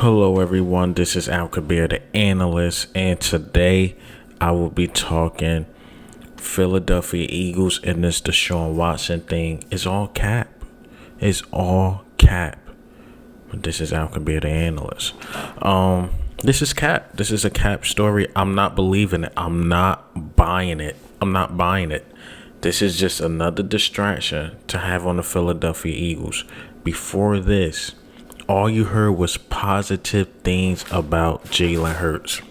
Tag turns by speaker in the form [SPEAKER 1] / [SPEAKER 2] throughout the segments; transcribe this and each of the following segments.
[SPEAKER 1] Hello, everyone. This is Al Kabir, the analyst, and today I will be talking Philadelphia Eagles and this Deshaun Watson thing. It's all cap. It's all cap. But this is Al Kabir, the analyst. This is cap. This is a cap story. I'm not believing it. I'm not buying it. This is just another distraction to have on the Philadelphia Eagles. Before this, all you heard was positive things about Jalen Hurts.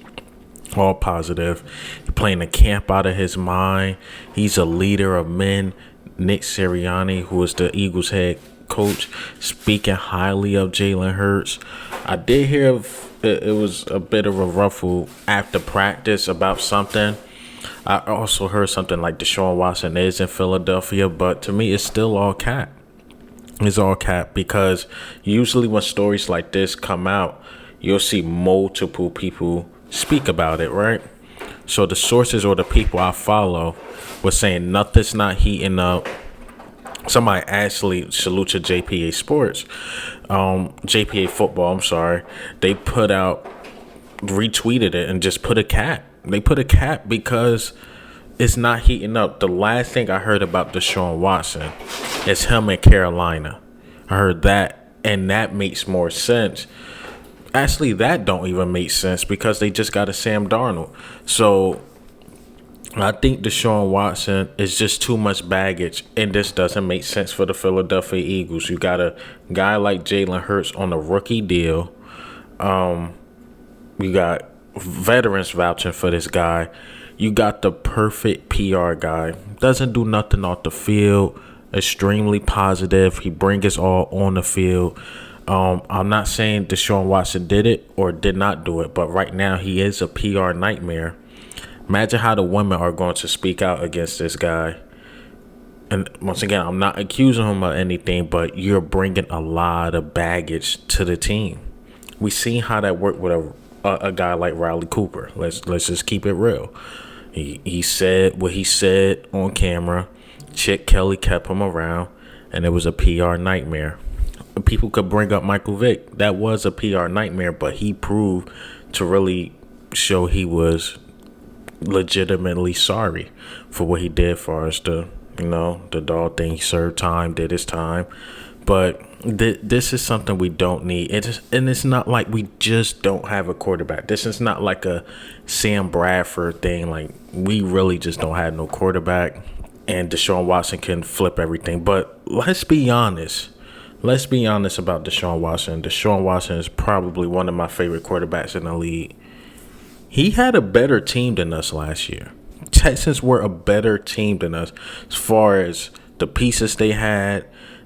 [SPEAKER 1] All positive. He's playing the camp out of his mind. He's a leader of men. Nick Sirianni, who is the Eagles head coach, speaking highly of Jalen Hurts. I did hear it was a bit of a ruffle after practice about something. I also heard something like Deshaun Watson is in Philadelphia, but to me, it's still all cap. It's all cap because usually when stories like this come out, you'll see multiple people speak about it, right? So the sources or the people I follow were saying nothing's not heating up. Somebody actually salute to JPA Sports, JPA Football, I'm sorry. They retweeted it and just put a cap. They put a cap because it's not heating up. The last thing I heard about Deshaun Watson is him in Carolina. I heard that, and that makes more sense. Actually, that don't even make sense because they just got a Sam Darnold. So I think Deshaun Watson is just too much baggage, and this doesn't make sense for the Philadelphia Eagles. You got a guy like Jalen Hurts on a rookie deal. You got veterans vouching for this guy. You got the perfect PR guy. Doesn't do nothing off the field. Extremely positive. He brings us all on the field. I'm not saying Deshaun Watson did it or did not do it, but right now he is a PR nightmare. Imagine how the women are going to speak out against this guy. And once again, I'm not accusing him of anything, but you're bringing a lot of baggage to the team. We seen how that worked with a guy like Riley Cooper. Let's just keep it real. He said what he said on camera. Chip Kelly kept him around, and it was a PR nightmare. People could bring up Michael Vick. That was a PR nightmare, but he proved to really show he was legitimately sorry for what he did for us. The dog thing. He served time, did his time. But this is something we don't need. It's not like we just don't have a quarterback. This is not like a Sam Bradford thing. Like, we really just don't have no quarterback. And Deshaun Watson can flip everything. But let's be honest. Let's be honest about Deshaun Watson. Deshaun Watson is probably one of my favorite quarterbacks in the league. He had a better team than us last year. Texans were a better team than us as far as the pieces they had.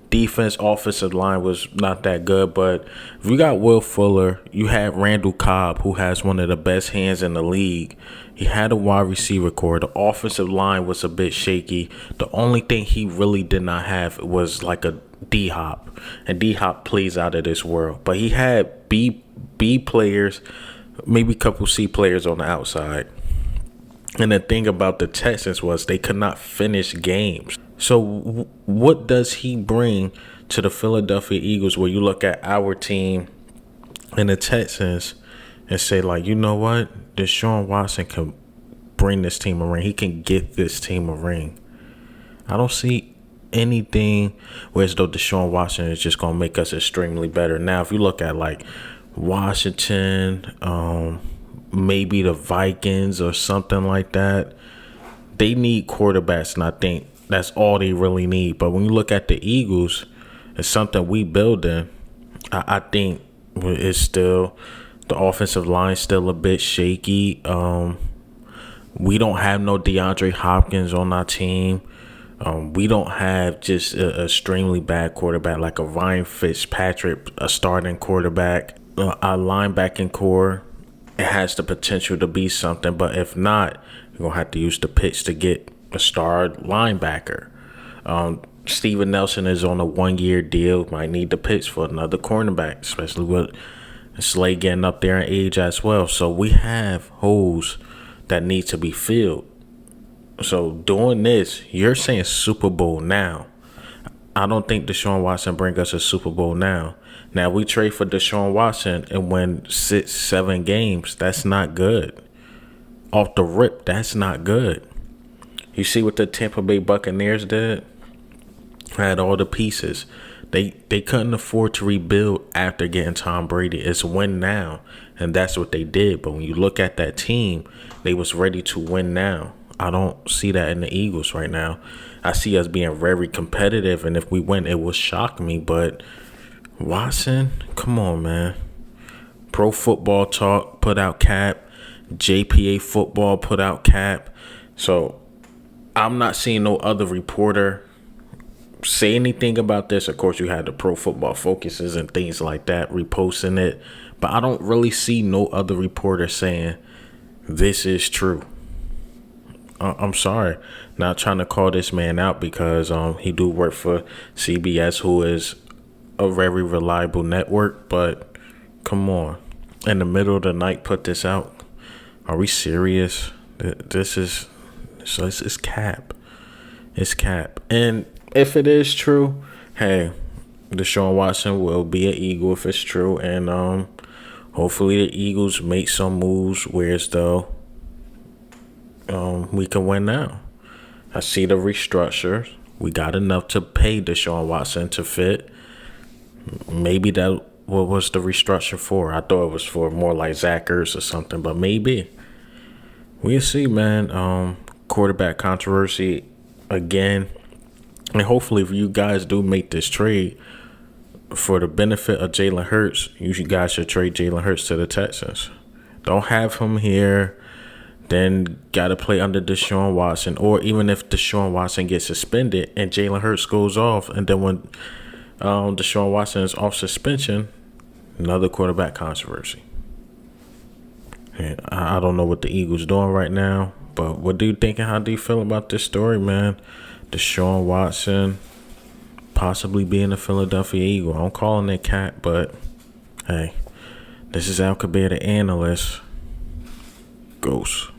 [SPEAKER 1] Defense, offensive line was not that good, but if you got Will Fuller, you had Randall Cobb, who has one of the best hands in the league. He had a wide receiver core. The offensive line was a bit shaky. The only thing he really did not have was like a D-Hop, and D-Hop plays out of this world. But he had B players, maybe a couple C players on the outside. And the thing about the Texans was they could not finish games. So what does he bring to the Philadelphia Eagles where you look at our team and the Texans and say, like, you know what? Deshaun Watson can bring this team a ring. He can get this team a ring. I don't see anything where as though Deshaun Watson is just going to make us extremely better. Now, if you look at, like, Washington, maybe the Vikings or something like that, they need quarterbacks, and I think that's all they really need. But when you look at the Eagles, it's something we build in. I think it's still the offensive line still a bit shaky. We don't have no DeAndre Hopkins on our team. We don't have just a extremely bad quarterback like a Ryan Fitzpatrick, a starting quarterback. Our linebacking core, it has the potential to be something, but if not, you're going to have to use the pitch to get a star linebacker. Steven Nelson is on a 1-year deal. Might need the pitch for another cornerback, especially with Slay getting up there in age as well. So we have holes that need to be filled. So doing this, you're saying Super Bowl now. I don't think Deshaun Watson bring us a Super Bowl now. Now, we trade for Deshaun Watson and win 6-7 games. That's not good. Off the rip, that's not good. You see what the Tampa Bay Buccaneers did? Had all the pieces. They couldn't afford to rebuild after getting Tom Brady. It's win now, and that's what they did. But when you look at that team, they was ready to win now. I don't see that in the Eagles right now. I see us being very competitive, and if we win, it will shock me. But Watson, come on, man. Pro Football Talk put out cap. JPA Football put out cap. So I'm not seeing no other reporter say anything about this. Of course, you had the Pro Football Focuses and things like that reposting it. But I don't really see no other reporter saying this is true. I'm sorry, not trying to call this man out because he do work for CBS, who is a very reliable network. But come on, in the middle of the night, put this out. Are we serious? This is it's cap. It's cap. And if it is true, hey, Deshaun Watson will be an Eagle if it's true, and hopefully the Eagles make some moves where as though we can win now. I see the restructure. We got enough to pay Deshaun Watson to fit. Maybe that what was the restructure for? I thought it was for more like Zach Ertz or something, but maybe. We'll see, man. Quarterback controversy again. And hopefully if you guys do make this trade for the benefit of Jalen Hurts, you guys should trade Jalen Hurts to the Texans. Don't have him here, then got to play under Deshaun Watson. Or even if Deshaun Watson gets suspended and Jalen Hurts goes off, and then when Deshaun Watson is off suspension, another quarterback controversy. And I don't know what the Eagles doing right now, but what do you think and how do you feel about this story, man? Deshaun Watson possibly being a Philadelphia Eagle. I'm calling it cat, but hey, this is Al Kabir, the analyst. Ghost.